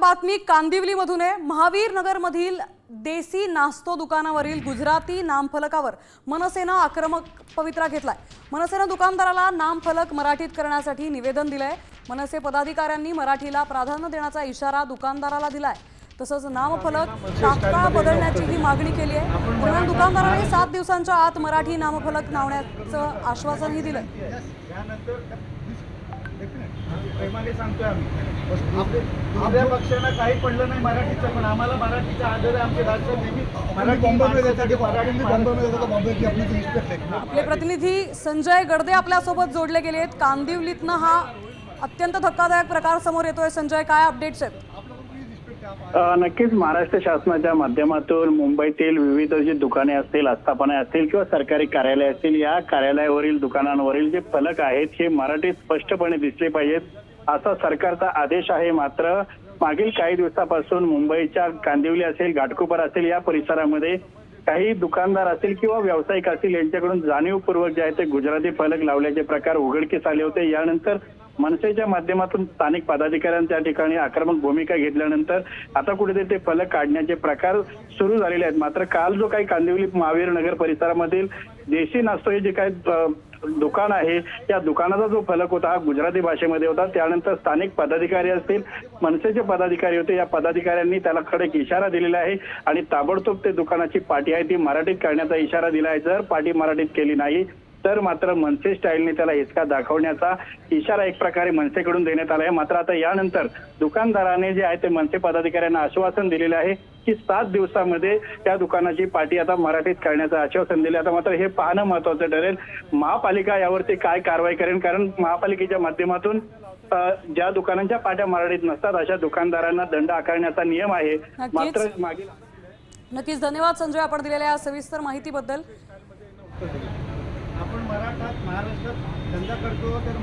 बातमी कांदिवलीमधून आहे। महावीर नगर मधील देसी नास्तो दुकानावरील गुजराती नामफलकावर मनसेनं आक्रमक पवित्रा घेतलाय। मनसेनं दुकानदाराला नामफलक मराठीत करण्यासाठी निवेदन दिलंय। मनसे पदाधिकाऱ्यांनी मराठीला प्राधान्य देण्याचा इशारा दुकानदाराला दिलाय। तसंच नामफलक तात्काळ बदलण्याचीही मागणी केली आहे। दरम्यान दुकानदाराने 7 दिवसांच्या आत मराठी नामफलक लावण्याचं आश्वासनही दिलंय। प्रेमाने सांगतोय आम्ही आपल्या पक्षाला काही पडलं नाही मराठीचं, पण आम्हाला मराठीचा आदर आहे। आमचे राष्ट्र नेहमी आपले प्रतिनिधी संजय गडदे आपल्या सोबत जोडले गेले आहेत। कांदिवलीतनं हा अत्यंत धक्कादायक प्रकार समोर येतोय। संजय, काय अपडेट्स आहेत? नक्कीच महाराष्ट्र शासनाच्या माध्यमातून मुंबईतील विविध जी दुकाने असतील, आस्थापना असतील किंवा सरकारी कार्यालय असतील, या कार्यालयावरील दुकानांवरील जे फलक आहेत हे मराठीत स्पष्टपणे दिसले पाहिजेत असा सरकारचा आदेश आहे। मात्र मागील काही दिवसापासून मुंबईच्या कांदिवली असेल, घाटकोपर असेल या परिसरामध्ये काही दुकानदार असतील किंवा व्यावसायिक असतील यांच्याकडून जाणीवपूर्वक जे आहे ते गुजराती फलक लावल्याचे प्रकार उघडकीस आले होते। यानंतर मनसेच्या माध्यमातून स्थानिक पदाधिकाऱ्यांच्या ठिकाणी आक्रमक भूमिका घेतल्यानंतर आता कुठेतरी ते फलक काढण्याचे प्रकार सुरू झालेले आहेत। मात्र काल जो काही कांदिवली महावीर नगर परिसरामधील देशी नास्तो हे जे काही दुकान आहे त्या दुकानाचा जो फलक होता हा गुजराती भाषेमध्ये होता। त्यानंतर स्थानिक पदाधिकारी असतील, मनसेचे पदाधिकारी होते, या पदाधिकाऱ्यांनी त्याला खडक इशारा दिलेला आहे आणि ताबडतोब ते दुकानाची पाटी आहे ती मराठीत करण्याचा इशारा दिला आहे। जर पाटी मराठीत केली नाही तर मात्र मनसे स्टाईलने त्याला हिसका दाखवण्याचा इशारा एक प्रकारे मनसेकडून देण्यात आला आहे। मात्र आता यानंतर दुकानदाराने जे आहे ते मनसे पदाधिकाऱ्यांना आश्वासन दिलेले आहे की 7 दिवसामध्ये त्या दुकानाची पाटी आता मराठीत करण्याचं आश्वासन दिले। आता मात्र हे पाहणं महत्वाचं ठरेल महापालिका यावरती काय कारवाई करेल, कारण महापालिकेच्या माध्यमातून ज्या दुकानांच्या पाट्या मराठीत नसतात अशा दुकानदारांना दंड आकारण्याचा नियम आहे। मात्र मागील नक्कीच धन्यवाद संजय आपण दिलेल्या सविस्तर माहितीबद्दल। आपण महाराष्ट्रात धंदा करतो तर